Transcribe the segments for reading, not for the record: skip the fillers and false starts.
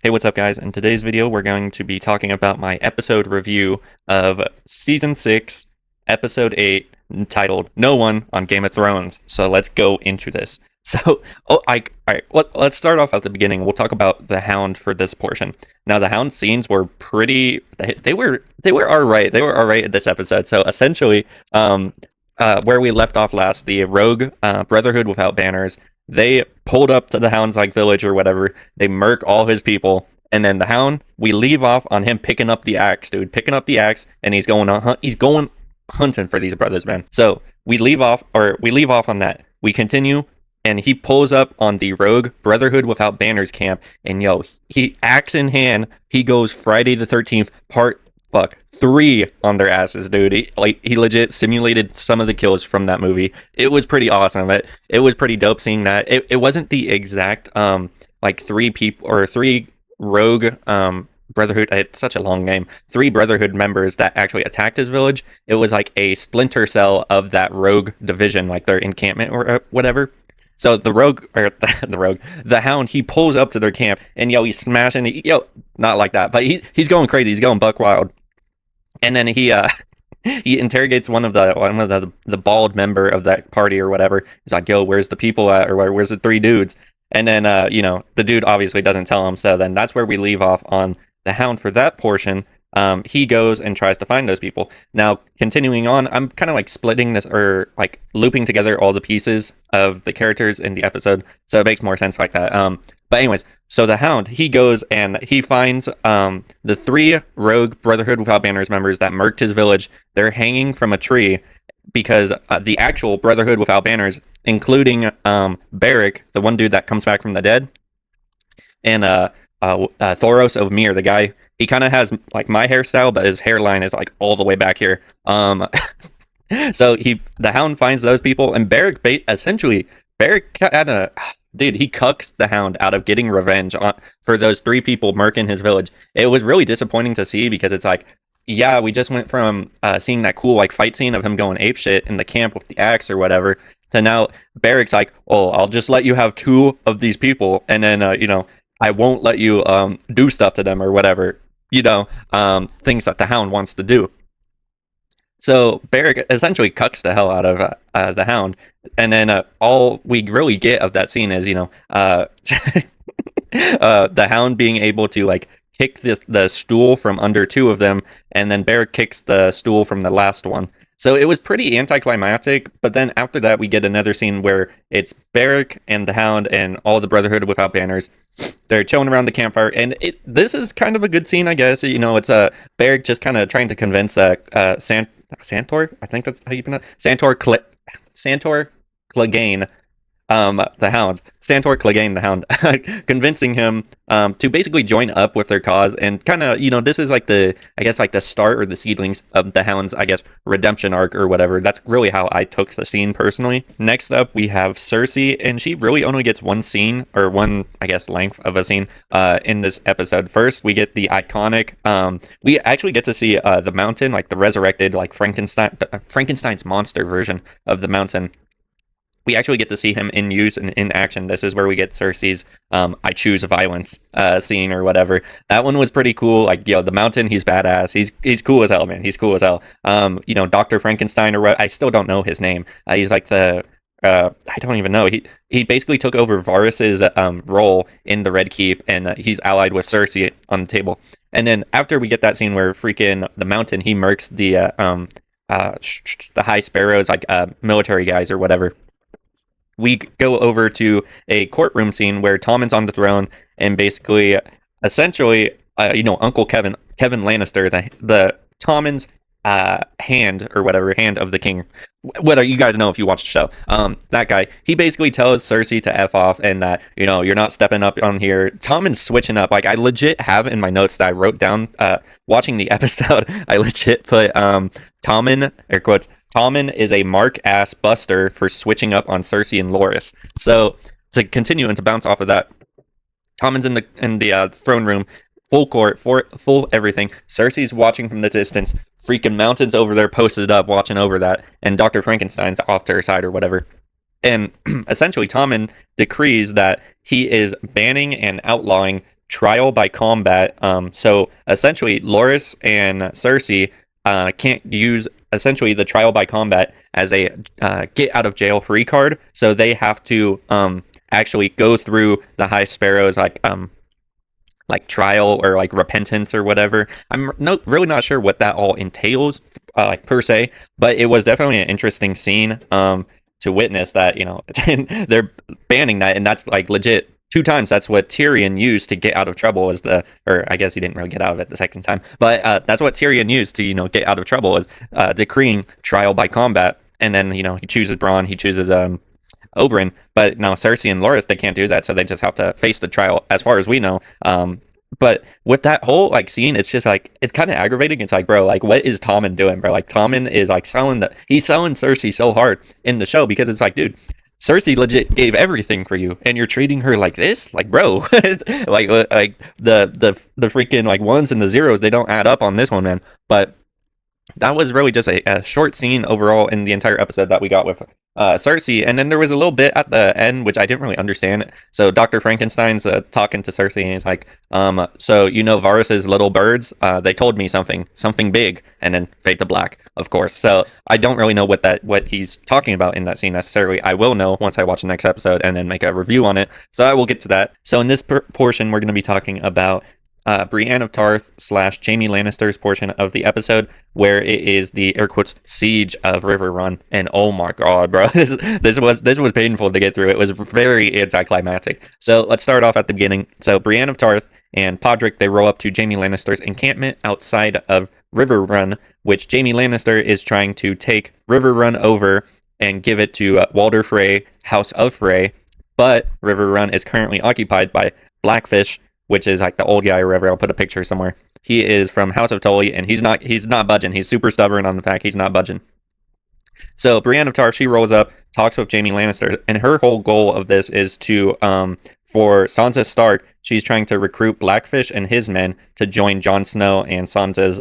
Hey, what's up, guys? In today's video, we're going to be talking about my episode review of Season 6, Episode 8, entitled No One on Game of Thrones. So let's go into this. All right, let's start off at the beginning. We'll talk about the Hound for this portion. Now, the Hound scenes were they were all right. They were all right in this episode. So essentially, where we left off last, the Rogue Brotherhood without banners, they pulled up to the Hound's village or whatever. They murk all his people, and then the Hound. We leave off on him picking up the axe, dude. Picking up the axe, and he's going on hunt. He's going hunting for these brothers, man. So we leave off on that. We continue, and he pulls up on the Rogue Brotherhood without banners camp, and he axe in hand. He goes Friday the 13th part. Fuck. 3 on their asses, dude. He legit simulated some of the kills from that movie. It was pretty awesome. It was pretty dope seeing that. It wasn't the exact 3 people or 3 rogue brotherhood. It's such a long name. 3 brotherhood members that actually attacked his village. It was like a splinter cell of that rogue division, like their encampment or whatever. So the rogue, or the Hound, he pulls up to their camp, and he's smashing. Not like that, but he's going crazy. He's going buck wild. And then he he interrogates one of the bald member of that party or whatever. He's like, "Yo, where's the people at? Or where's the 3 dudes?" And then the dude obviously doesn't tell him. So then that's where we leave off on the Hound for that portion. He goes and tries to find those people. Now, continuing on, I'm kind of like splitting this or like looping together all the pieces of the characters in the episode, so it makes more sense like that. But anyways, so the Hound, he goes and he finds the 3 Rogue Brotherhood without banners members that murked his village. They're hanging from a tree because the actual Brotherhood without banners, including Barrick, the one dude that comes back from the dead, and Thoros of Mir, the guy, he kind of has like my hairstyle, but his hairline is like all the way back here. So the Hound finds those people, and Barrick kind of, dude, he cucks the Hound out of getting revenge for those 3 people murking his village. It was really disappointing to see because it's like, yeah, we just went from seeing that cool like fight scene of him going ape shit in the camp with the axe or whatever to now Barrick's like, oh, I'll just let you have 2 of these people, and then I won't let you do stuff to them or whatever, things that the Hound wants to do. So Barrick essentially cucks the hell out of the Hound, and then all we really get of that scene is the Hound being able to like kick the stool from under 2 of them, and then Barrick kicks the stool from the last one. So it was pretty anticlimactic, but then after that we get another scene where it's Barrick and the Hound and all the Brotherhood without banners. They're chilling around the campfire, and this is kind of a good scene, I guess. It's Barrick just kind of trying to convince Santor, I think that's how you pronounce Santor Clegane, the Hound, Santor Clegane, the Hound, convincing him to basically join up with their cause, and kind of, this is like the start or the seedlings of the Hound's, redemption arc or whatever. That's really how I took the scene personally. Next up, we have Cersei, and she really only gets one scene, or one, length of a scene in this episode. First, we get the iconic, we actually get to see the mountain, like the resurrected, like Frankenstein's monster version of the mountain. We actually get to see him in use and in action. This is where we get Cersei's I choose violence scene or whatever. That one was pretty cool. Like, the mountain, he's badass. He's cool as hell, man. He's cool as hell. Dr. Frankenstein, or what, I still don't know his name. He's like the I don't even know. He basically took over Varys's role in the Red Keep, and he's allied with Cersei on the table. And then after we get that scene where freaking the mountain, he murks the High Sparrows, like military guys or whatever. We go over to a courtroom scene where Tommen's on the throne, and basically, essentially, Uncle Kevin Lannister, the Tommen's hand or whatever, hand of the king. Whether you guys know if you watch the show, that guy, he basically tells Cersei to F off, and that, you're not stepping up on here. Tommen's switching up. Like, I legit have in my notes that I wrote down watching the episode, I legit put Tommen, air quotes, Tommen is a mark-ass buster for switching up on Cersei and Loras. So, to continue and to bounce off of that, Tommen's in the throne room, full court, full everything. Cersei's watching from the distance, freaking mountains over there posted up, watching over that, and Dr. Frankenstein's off to her side or whatever. And essentially, Tommen decrees that he is banning and outlawing trial by combat. So essentially, Loras and Cersei can't use essentially the trial by combat as a get out of jail free card. So they have to actually go through the High Sparrow's like trial or like repentance or whatever. I'm really not sure what that all entails, like per se, but it was definitely an interesting scene to witness that, you know, they're banning that, and that's like legit 2 times. That's what Tyrion used to get out of trouble, was or I guess he didn't really get out of it the second time, but that's what Tyrion used to, you know, get out of trouble, was decreeing trial by combat. And then, you know, he chooses Bronn, he chooses Oberyn, but now Cersei and Loras, they can't do that, so they just have to face the trial, as far as we know. But with that whole like scene, it's just like, it's kind of aggravating. It's like, bro, like, what is Tommen doing, bro? Like, Tommen is like he's selling Cersei so hard in the show, because it's like, dude, Cersei legit gave everything for you, and you're treating her like this, like, bro. like the freaking like ones and the zeros, they don't add up on this one, man. But that was really just a short scene overall in the entire episode that we got with Cersei. And then there was a little bit at the end, which I didn't really understand. So Dr. Frankenstein's talking to Cersei, and he's like, so, you know, Varys's little birds, they told me something big, and then fade to black, of course. So I don't really know what he's talking about in that scene necessarily. I will know once I watch the next episode and then make a review on it. So I will get to that. So in this portion, we're going to be talking about Brienne of Tarth / Jaime Lannister's portion of the episode, where it is the air quotes siege of River Run. And oh my god, bro, this was painful to get through. It was very anticlimactic. So let's start off at the beginning. So Brienne of Tarth and Podrick, they roll up to Jaime Lannister's encampment outside of River Run, which Jaime Lannister is trying to take River Run over and give it to Walder Frey, House of Frey. But River Run is currently occupied by Blackfish, which is like the old guy or whatever. I'll put a picture somewhere. He is from House of Tully, and he's not budging. He's super stubborn on the fact he's not budging. So Brienne of Tarth, she rolls up, talks with Jaime Lannister, and her whole goal of this is to, for Sansa Stark, she's trying to recruit Blackfish and his men to join Jon Snow and Sansa's,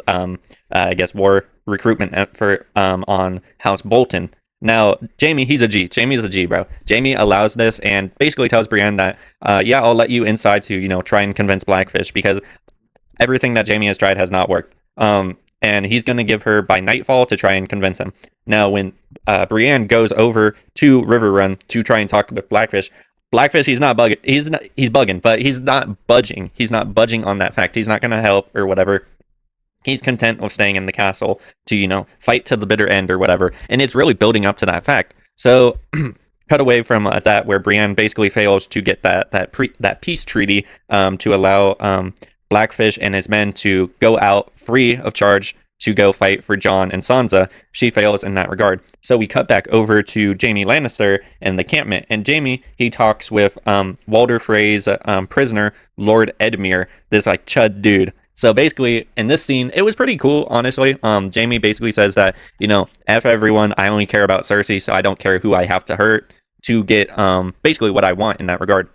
I guess, war recruitment effort on House Bolton. Now, Jaime, he's a G. Jaime's a G, bro. Jaime allows this and basically tells Brienne that, yeah, I'll let you inside to, you know, try and convince Blackfish, because everything that Jaime has tried has not worked. And he's going to give her by nightfall to try and convince him. Now, when Brienne goes over to River Run to try and talk with Blackfish, he's not bugging. He's bugging, but he's not budging. He's not budging on that fact. He's not going to help or whatever. He's content with staying in the castle to, you know, fight to the bitter end or whatever. And it's really building up to that fact. So cut away from that, where Brienne basically fails to get that peace treaty to allow Blackfish and his men to go out free of charge to go fight for Jon and Sansa. She fails in that regard. So we cut back over to Jaime Lannister and the encampment. And Jaime, he talks with Walder Frey's prisoner, Lord Edmure, this like chud dude. So basically, in this scene, it was pretty cool, honestly. Jaime basically says that, you know, F everyone, I only care about Cersei, so I don't care who I have to hurt to get basically what I want in that regard.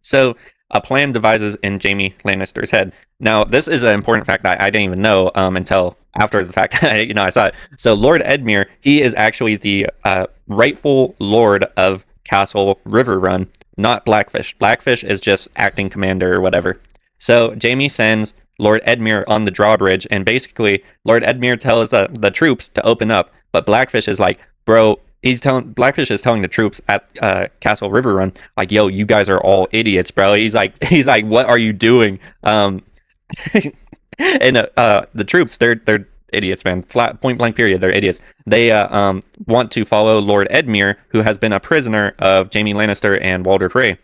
So a plan devises in Jaime Lannister's head. Now, this is an important fact that I didn't even know until after the fact, you know, I saw it. So Lord Edmure, he is actually the rightful lord of Castle River Run, not Blackfish. Blackfish is just acting commander or whatever. So Jaime sends Lord Edmure on the drawbridge, and basically Lord Edmure tells the troops to open up, but Blackfish is like, bro, Blackfish is telling the troops at Castle River Run, like, yo, you guys are all idiots, bro. He's like, what are you doing? And the troops, they're idiots, man. Flat point blank period. They're idiots. They want to follow Lord Edmure, who has been a prisoner of Jaime Lannister and Walder Frey.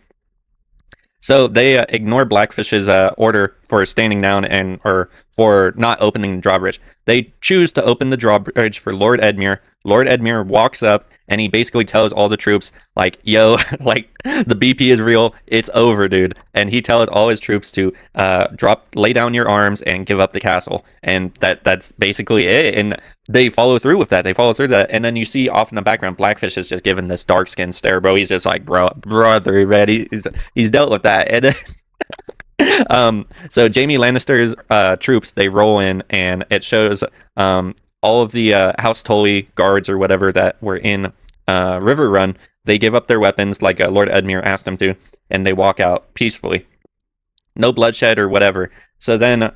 So they ignore Blackfish's order for standing down or for not opening the drawbridge. They choose to open the drawbridge for Lord Edmure. Lord Edmure walks up and he basically tells all the troops, like, yo, like, the BP is real. It's over, dude. And he tells all his troops to lay down your arms and give up the castle. And that's basically it. And they follow through with that. And then you see off in the background, Blackfish is just giving this dark skin stare, bro. He's just like, brother, ready. He's dealt with that. And so Jaime Lannister's troops, they roll in, and it shows all of the House Tully guards or whatever that were in River Run. They give up their weapons like Lord Edmure asked them to, and they walk out peacefully. no bloodshed or whatever. So then,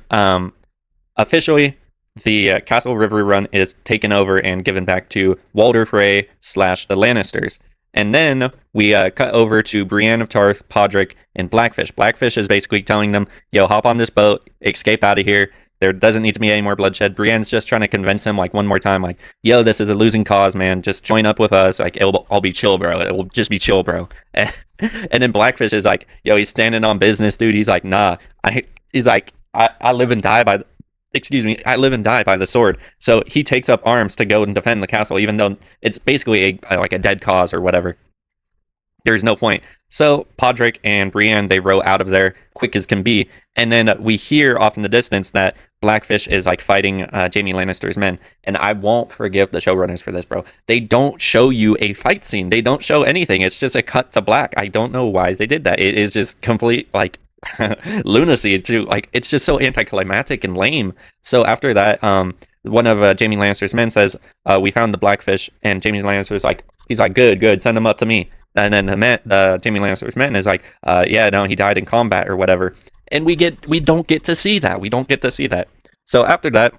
officially, the Castle River Run is taken over and given back to Walder Frey / the Lannisters. And then we cut over to Brienne of Tarth, Podrick, and Blackfish. Blackfish is basically telling them, yo, hop on this boat, escape out of here. There doesn't need to be any more bloodshed. Brienne's just trying to convince him, like, one more time, like, yo, this is a losing cause, man. Just join up with us. Like, I'll be chill, bro. It will just be chill, bro. And then Blackfish is like, yo, he's standing on business, dude. He's like, nah. He's like, I live and die by I live and die by the sword. So he takes up arms to go and defend the castle, even though it's basically like a dead cause or whatever. There's no point. So Podrick and Brienne, they row out of there quick as can be. And then we hear off in the distance that Blackfish is like fighting Jaime Lannister's men. And I won't forgive the showrunners for this, bro. They don't show you a fight scene. They don't show anything. It's just a cut to black. I don't know why they did that. It is just complete, like, lunacy too. Like, it's just so anticlimactic and lame. So after that, one of Jaime Lannister's men says, we found the Blackfish, and Jaime Lannister's like, he's like, good, send him up to me. And then Jaime Lannister's men is like, yeah, no, he died in combat or whatever. And we don't get to see that. We don't get to see that. So after that,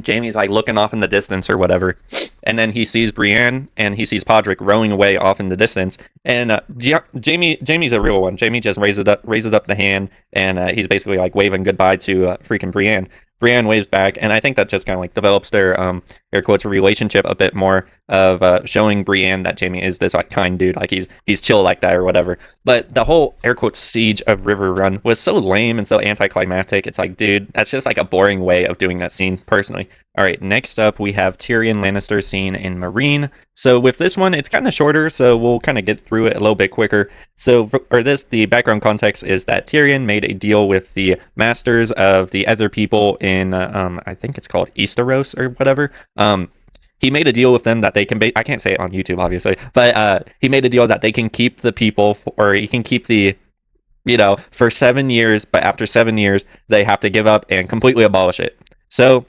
Jaime's like looking off in the distance or whatever, and then he sees Brienne and he sees Podrick rowing away off in the distance. And Jaime's a real one. Jaime just raises up the hand, and he's basically like waving goodbye to freaking Brienne. Brienne waves back, and I think that just kind of like develops their air quotes relationship a bit more, of showing Brienne that Jaime is this like kind dude, like he's chill like that or whatever. But the whole air quotes siege of River Run was so lame and so anticlimactic. It's like, dude, that's just like a boring way of doing that scene, personally. All right, next up we have Tyrion Lannister scene in Meereen. So with this one, it's kind of shorter, so we'll kind of get through it a little bit quicker. So the background context is that Tyrion made a deal with the masters of the other people in, I think it's called Easteros or whatever. He made a deal with them that they can, I can't say it on YouTube, obviously, but he made a deal that they can keep the people, or he can keep the, for 7 years, but after 7 years, they have to give up and completely abolish it. So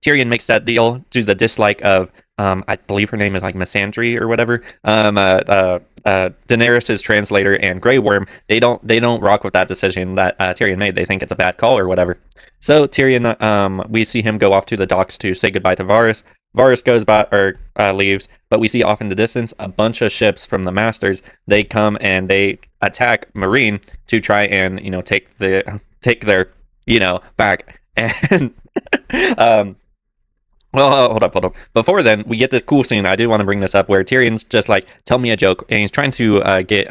Tyrion makes that deal to the dislike of, I believe her name is like Missandei or whatever. Daenerys' translator and Grey Worm. They don't rock with that decision that Tyrion made. They think it's a bad call or whatever. So Tyrion, we see him go off to the docks to say goodbye to Varys. Varys goes by or leaves, but we see off in the distance a bunch of ships from the Masters. They come and they attack Meereen to try and take their back. And well, hold up. Before then, we get this cool scene. I do want to bring this up where Tyrion's just like, tell me a joke. And he's trying to get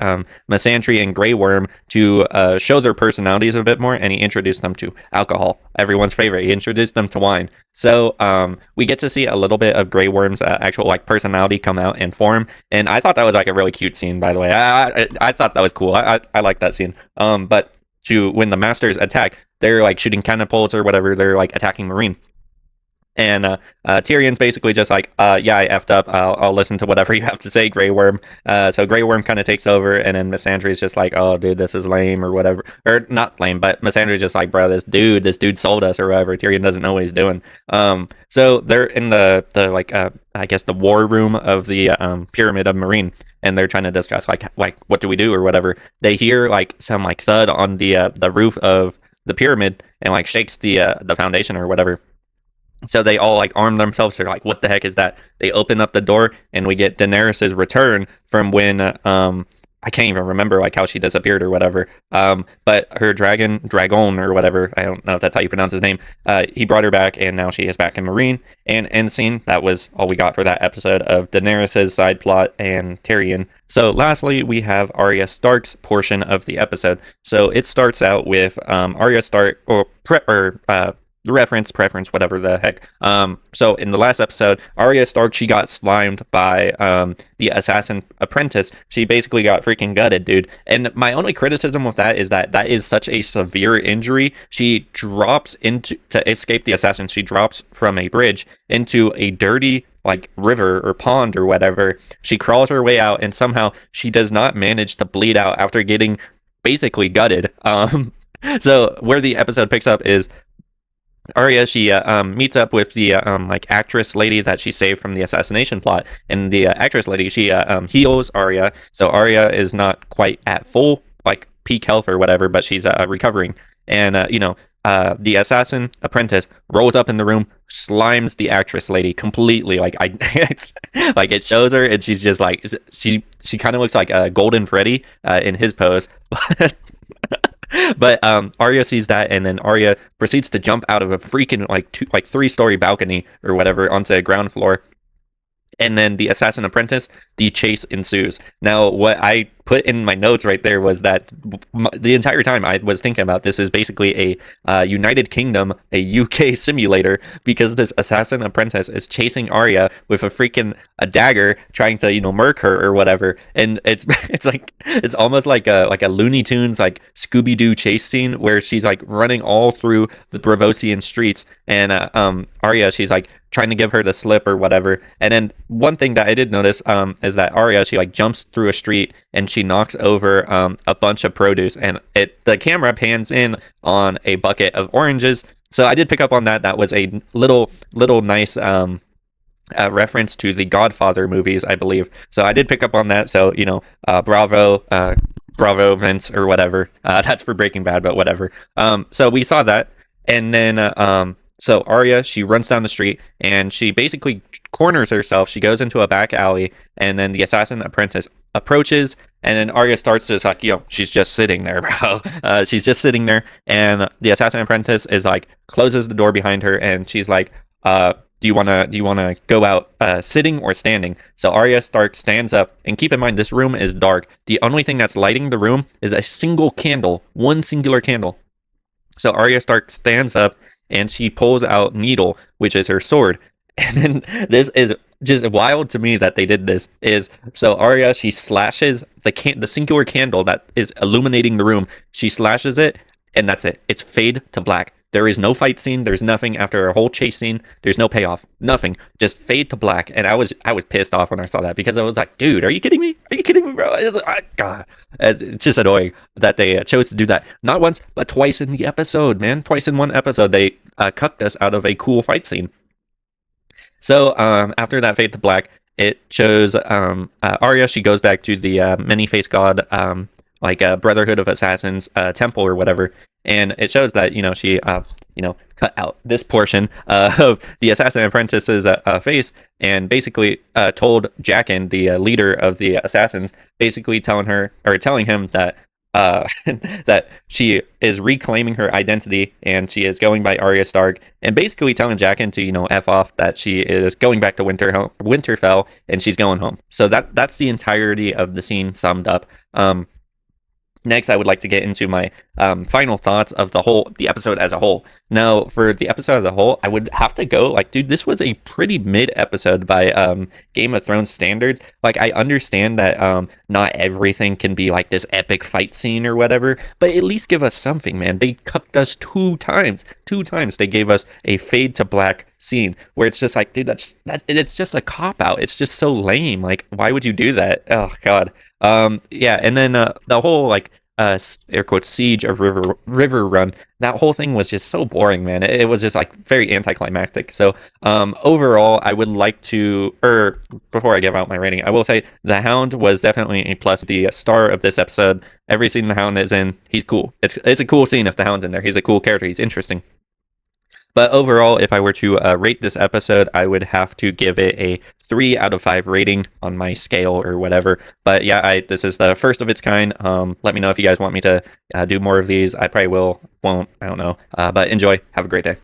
Missandei and Grey Worm to show their personalities a bit more. And he introduced them to alcohol, everyone's favorite. He introduced them to wine. So we get to see a little bit of Grey Worm's actual like personality come out and form. And I thought that was like a really cute scene, by the way. I thought that was cool. I like that scene. But when the Masters attack, they're like shooting catapults or whatever. They're like attacking Meereen. And Tyrion's basically just like, yeah, I effed up. I'll listen to whatever you have to say, Grey Worm. So Grey Worm kind of takes over, and then Missandei's just like, oh, dude, this is lame or whatever. Or not lame, but Missandei's just like, bro, this dude sold us or whatever. Tyrion doesn't know what he's doing. So they're in the like, I guess the war room of the pyramid of Meereen, and they're trying to discuss like what do we do or whatever. They hear like some like thud on the roof of the pyramid and like shakes the foundation or whatever. So they all like arm themselves. They're like, what the heck is that? They open up the door, and we get Daenerys' return from when I can't even remember like how she disappeared or whatever. But her dragon or whatever, I don't know if that's how you pronounce his name. He brought her back, and now she is back in Meereen. And end scene. That was all we got for that episode of Daenerys' side plot and Tyrion. So lastly, we have Arya Stark's portion of the episode. So it starts out with Arya Stark reference, preference, whatever the heck. So in the last episode, Arya Stark, she got slimed by the assassin apprentice. She basically got freaking gutted, dude. And my only criticism with that is that is such a severe injury. She drops to escape the assassin. She drops from a bridge into a dirty like river or pond or whatever. She crawls her way out, and somehow she does not manage to bleed out after getting basically gutted. So where the episode picks up is Arya, she meets up with the like actress lady that she saved from the assassination plot, and the actress lady, she heals Arya, so Arya is not quite at full like peak health or whatever, but she's recovering. And the assassin apprentice rolls up in the room, slimes the actress lady completely. Like like it shows her, and she's just like she kind of looks like Golden Freddy in his pose. But Arya sees that, and then Arya proceeds to jump out of a freaking like 3-story balcony or whatever onto the ground floor. And then the assassin apprentice, the chase ensues. Now, what I put in my notes right there was that the entire time I was thinking about this is basically a United Kingdom, a UK simulator, because this assassin apprentice is chasing Arya with a dagger, trying to murk her or whatever. And it's it's almost like a Looney Tunes like Scooby Doo chase scene where she's like running all through the Bravosian streets, and Arya, she's like trying to give her the slip or whatever. And then one thing that I did notice is that Arya, she like jumps through a street and she knocks over a bunch of produce, and the camera pans in on a bucket of oranges. So I did pick up on that. That was a little nice reference to the Godfather movies, I believe. So I did pick up on that. So bravo Vince or whatever. That's for Breaking Bad, but whatever. So we saw that, and then so Arya, she runs down the street and she basically corners herself. She goes into a back alley, and then the assassin apprentice approaches, and then Arya starts to like, she's just sitting there, bro. She's just sitting there, and the assassin apprentice is like closes the door behind her, and she's like, do you wanna go out sitting or standing? So Arya Stark stands up, and keep in mind this room is dark. The only thing that's lighting the room is a single candle, one singular candle. So Arya Stark stands up, and she pulls out Needle, which is her sword. And then this is just wild to me that they did this. So Arya, she slashes the singular candle that is illuminating the room. She slashes it, and that's it. It's fade to black. There is no fight scene. There's nothing after a whole chase scene. There's no payoff. Nothing. Just fade to black. And I was pissed off when I saw that, because I was like, dude, are you kidding me? Are you kidding me, bro? God, it's just annoying that they chose to do that. Not once, but twice in the episode, man. Twice in one episode, they cucked us out of a cool fight scene. So after that fade to black, it shows Arya. She goes back to the many-faced god, Brotherhood of Assassins temple or whatever, and it shows that she cut out this portion of the assassin apprentice's face, and basically told Jaqen, the leader of the assassins, basically telling him that that she is reclaiming her identity, and she is going by Arya Stark, and basically telling Jaqen to F off, that she is going back to Winterfell, and she's going home. So that's the entirety of the scene summed up. Next, I would like to get into my final thoughts of the episode as a whole. Now, for the episode as a whole, I would have to go, dude, this was a pretty mid episode by Game of Thrones standards. I understand that not everything can be this epic fight scene or whatever, but at least give us something, man. They cucked us two times. They gave us a fade to black scene where it's just dude, that's it's just a cop out. It's just so lame. Why would you do that? Oh God. Yeah, and then the whole air quotes siege of River Run, that whole thing was just so boring, man. It was just very anticlimactic. So overall, I would like to, before I give out my rating, I will say the Hound was definitely a plus. The star of this episode, every scene the Hound is in, he's cool. It's a cool scene if the Hound's in there. He's a cool character. He's interesting. But overall, if I were to rate this episode, I would have to give it a 3 out of 5 rating on my scale or whatever. But yeah, this is the first of its kind. Let me know if you guys want me to do more of these. I probably won't. I don't know. But enjoy. Have a great day.